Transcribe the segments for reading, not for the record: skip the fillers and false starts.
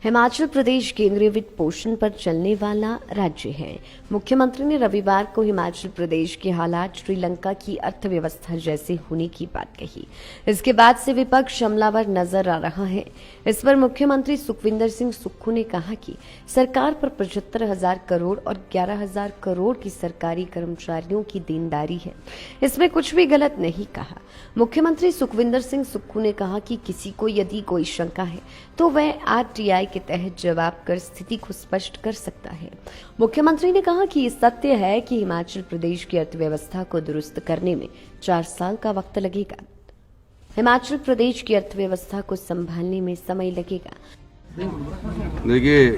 हिमाचल प्रदेश केंद्रीय वित्त पोषण पर चलने वाला राज्य है। मुख्यमंत्री ने रविवार को हिमाचल प्रदेश के हालात श्रीलंका की अर्थव्यवस्था जैसे होने की बात कही। इसके बाद से विपक्ष हमलावर नजर आ रहा है। इस पर मुख्यमंत्री सुखविंदर सिंह सुक्खू ने कहा कि सरकार पर 75,000 करोड़ और 11,000 करोड़ की सरकारी कर्मचारियों की देनदारी है। इसमें कुछ भी गलत नहीं कहा। मुख्यमंत्री सुखविंदर सिंह सुक्खू ने कहा कि किसी को यदि कोई शंका है तो वह आरटीआई के तहत जवाब कर स्थिति को स्पष्ट कर सकता है। मुख्यमंत्री ने कहा कि ये सत्य है कि हिमाचल प्रदेश की अर्थव्यवस्था को दुरुस्त करने में 4 साल का वक्त लगेगा। हिमाचल प्रदेश की अर्थव्यवस्था को संभालने में समय लगेगा। देखिए,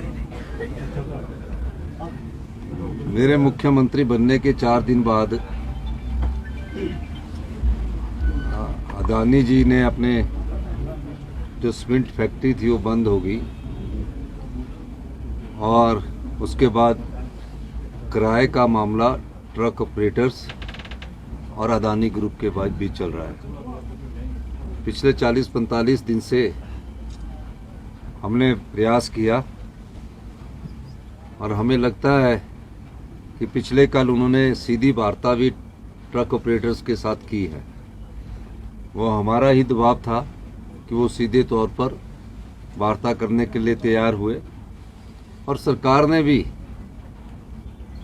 मेरे मुख्यमंत्री बनने के 4 दिन बाद अदानी जी ने अपने जो सीमेंट फैक्ट्री थी वो बंद हो गई और उसके बाद किराए का मामला ट्रक ऑपरेटर्स और अदानी ग्रुप के बीच चल रहा है। पिछले 40-45 दिन से हमने प्रयास किया और हमें लगता है कि पिछले कल उन्होंने सीधी वार्ता भी ट्रक ऑपरेटर्स के साथ की है। वो हमारा ही दबाव था कि वो सीधे तौर पर वार्ता करने के लिए तैयार हुए और सरकार ने भी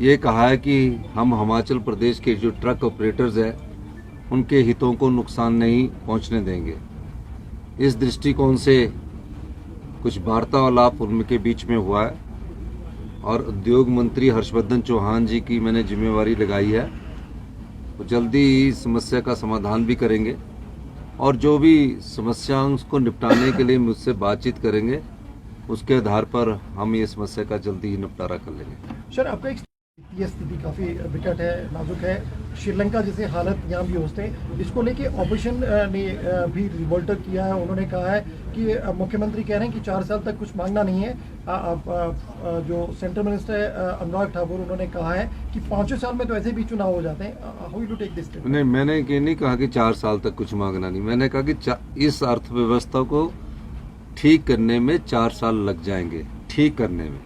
ये कहा है कि हम हिमाचल प्रदेश के जो ट्रक ऑपरेटर्स हैं उनके हितों को नुकसान नहीं पहुंचने देंगे। इस दृष्टिकोण से कुछ वार्तालाप उनके बीच में हुआ है और उद्योग मंत्री हर्षवर्धन चौहान जी की मैंने जिम्मेवारी लगाई है। वो जल्दी इस समस्या का समाधान भी करेंगे और जो भी समस्याओं को निपटाने के लिए मुझसे बातचीत करेंगे उसके आधार पर हम ये समस्या का जल्दी ही निपटारा कर लेंगे। सर, आपका ये स्थिति काफ़ी विकट है, नाजुक है। श्रीलंका जैसे हालत यहाँ भी होते हैं, इसको लेके ऑपोजिशन ने भी रिवोल्ट किया है। उन्होंने कहा है कि मुख्यमंत्री कह रहे हैं कि 4 साल तक कुछ मांगना नहीं है। जो सेंट्रल मिनिस्टर अनुराग ठाकुर, उन्होंने कहा है कि 5 साल में तो ऐसे भी चुनाव हो जाते हैं। How you take this? नहीं, मैंने ये नहीं कहा कि 4 साल तक कुछ मांगना नहीं। मैंने कहा कि इस अर्थव्यवस्था को ठीक करने में 4 साल लग जाएंगे, ठीक करने में।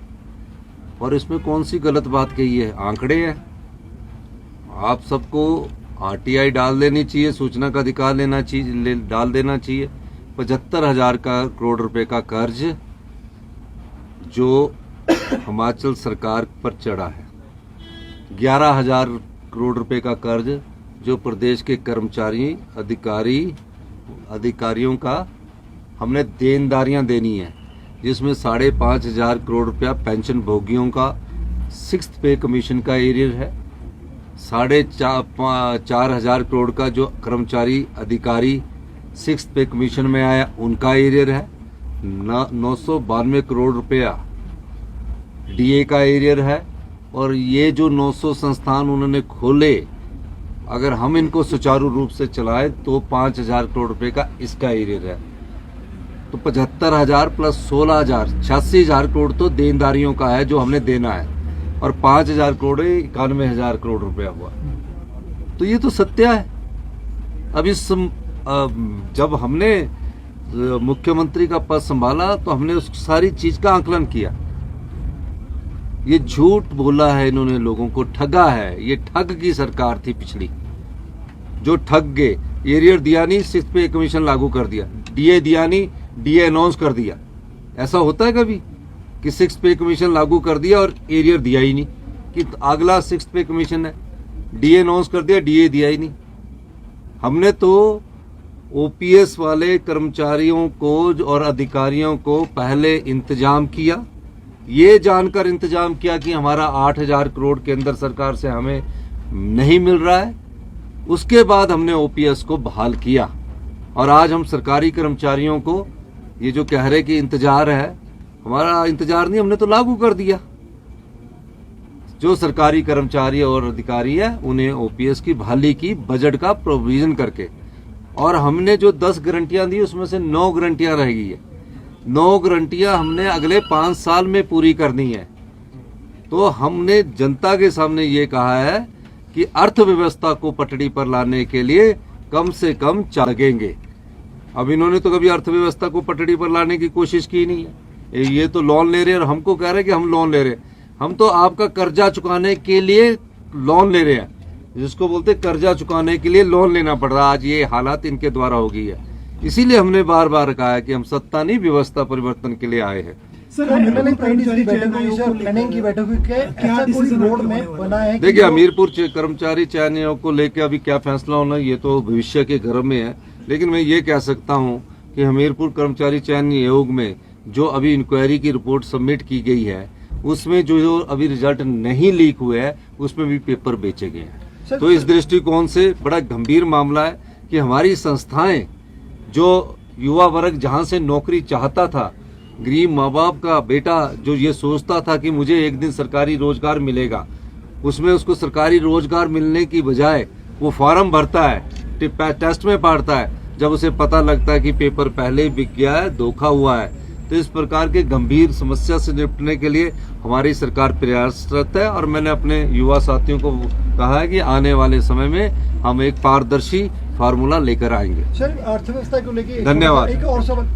और इसमें कौन सी गलत बात कही है? आंकड़े हैं। आप सबको आरटीआई डाल देनी चाहिए, सूचना का अधिकार डाल देना चाहिए। 75,000 करोड़ रुपए का कर्ज जो हिमाचल सरकार पर चढ़ा है, 11,000 करोड़ रुपए का कर्ज जो प्रदेश के कर्मचारी अधिकारियों का हमने देनदारियां देनी है, जिसमें 5,500 करोड़ रुपया पेंशन भोगियों का 6th पे कमीशन का एरियर है, 4,500 करोड़ का जो कर्मचारी अधिकारी 6th पे कमीशन में आया उनका एरियर है, 992 करोड़ रुपया डीए का एरियर है। और ये जो 900 संस्थान उन्होंने खोले, अगर हम इनको सुचारू रूप से चलाए तो 5,000 करोड़ रुपए का इसका एरियर है। तो 75,000 प्लस 16,000 86,000 करोड़ तो देनदारियों का है जो हमने देना है और 5,000 करोड़ 91,000 करोड़ रुपया हुआ। तो ये तो सत्य है। अब जब हमने मुख्यमंत्री का पद संभाला तो हमने उस सारी चीज का आकलन किया। ये झूठ बोला है इन्होंने, लोगों को ठगा है। ये ठग की सरकार थी पिछली, जो ठग गए। एरियर दिया नहीं, 6th पे कमीशन लागू कर दिया। डीए दिया नहीं, डीए अनाउंस कर दिया। ऐसा होता है कभी कि 6th पे कमीशन लागू कर दिया और एरियर दिया ही नहीं कि अगला 6th पे कमीशन है। डीए अनाउंस कर दिया, डीए दिया ही नहीं। हमने तो ओपीएस वाले कर्मचारियों को और अधिकारियों को पहले इंतजाम किया, ये जानकर इंतजाम किया कि हमारा 8,000 करोड़ केंद्र सरकार से हमें नहीं मिल रहा है। उसके बाद हमने ओपीएस को बहाल किया और आज हम सरकारी कर्मचारियों को ये जो कह रहे कि इंतजार है, हमारा इंतजार नहीं, हमने तो लागू कर दिया। जो सरकारी कर्मचारी और अधिकारी है उन्हें ओपीएस की बहाली की, बजट का प्रोविजन करके। और हमने जो 10 गारंटियां दी उसमें से 9 गारंटियां रह गई है। 9 गारंटियां हमने अगले 5 साल में पूरी करनी है। तो हमने जनता के सामने ये कहा है कि अर्थव्यवस्था को पटड़ी पर लाने के लिए कम से कम लगेंगे। अब इन्होंने तो कभी अर्थव्यवस्था को पटड़ी पर लाने की कोशिश की नहीं है। ये तो लोन ले रहे हैं और हमको कह रहे हैं कि हम लोन ले रहे हैं। हम तो आपका कर्जा चुकाने के लिए लोन ले रहे हैं, जिसको बोलते कर्जा चुकाने के लिए लोन लेना पड़ रहा है। आज ये हालात इनके द्वारा हो गई है, इसीलिए हमने बार बार कहा है कि हम सत्ता नहीं व्यवस्था परिवर्तन के लिए आए हैं। प्लानिंग की बैठक हुई, क्या कोई रोड में बना है? देखिए, हमीरपुर कर्मचारी चयन आयोग को लेकर अभी क्या फैसला होना ये तो भविष्य के गर्भ में है, लेकिन मैं ये कह सकता हूँ कि हमीरपुर कर्मचारी चयन आयोग में जो अभी इंक्वायरी की रिपोर्ट सबमिट की गई है, उसमें जो अभी रिजल्ट नहीं लीक हुए हैं उसमें भी पेपर बेचे गए हैं। तो इस दृष्टिकोण से बड़ा गंभीर मामला है कि हमारी संस्थाएं, जो युवा वर्ग जहां से नौकरी चाहता था, गरीब माँ बाप का बेटा जो ये सोचता था कि मुझे एक दिन सरकारी रोजगार मिलेगा, उसमें उसको सरकारी रोजगार मिलने की बजाय वो फॉर्म भरता है, टेस्ट में पढ़ता है, जब उसे पता लगता है कि पेपर पहले ही बिक गया है, धोखा हुआ है। तो इस प्रकार के गंभीर समस्या से निपटने के लिए हमारी सरकार प्रयासरत है और मैंने अपने युवा साथियों को कहा है कि आने वाले समय में हम एक पारदर्शी फार्मूला लेकर आएंगे। सर, अर्थव्यवस्था को लेकर धन्यवाद। एक और सवाल।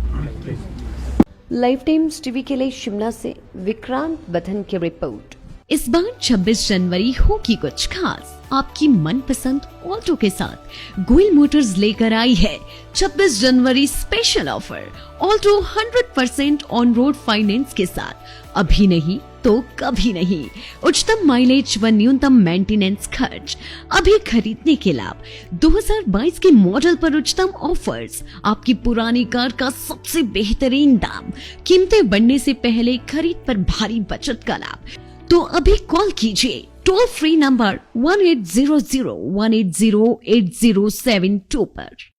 लाइव टाइम्स टीवी के लिए शिमला से विक्रांत बथन की रिपोर्ट। इस बार 26 जनवरी होगी कुछ खास। आपकी मनपसंद ऑल्टो के साथ गोयल मोटर्स लेकर आई है 26 जनवरी special offer. Alto 100% on road finance के साथ अभी नहीं तो कभी नहीं। उच्चतम माइलेज व न्यूनतम मेंटेनेंस खर्च। अभी खरीदने के लाभ 2022 के मॉडल पर उच्चतम ऑफर्स। आपकी पुरानी कार का सबसे बेहतरीन दाम। कीमतें बढ़ने से पहले खरीद पर भारी बचत का लाभ। तो अभी कॉल कीजिए टोल फ्री नंबर 1800 180 8072 पर।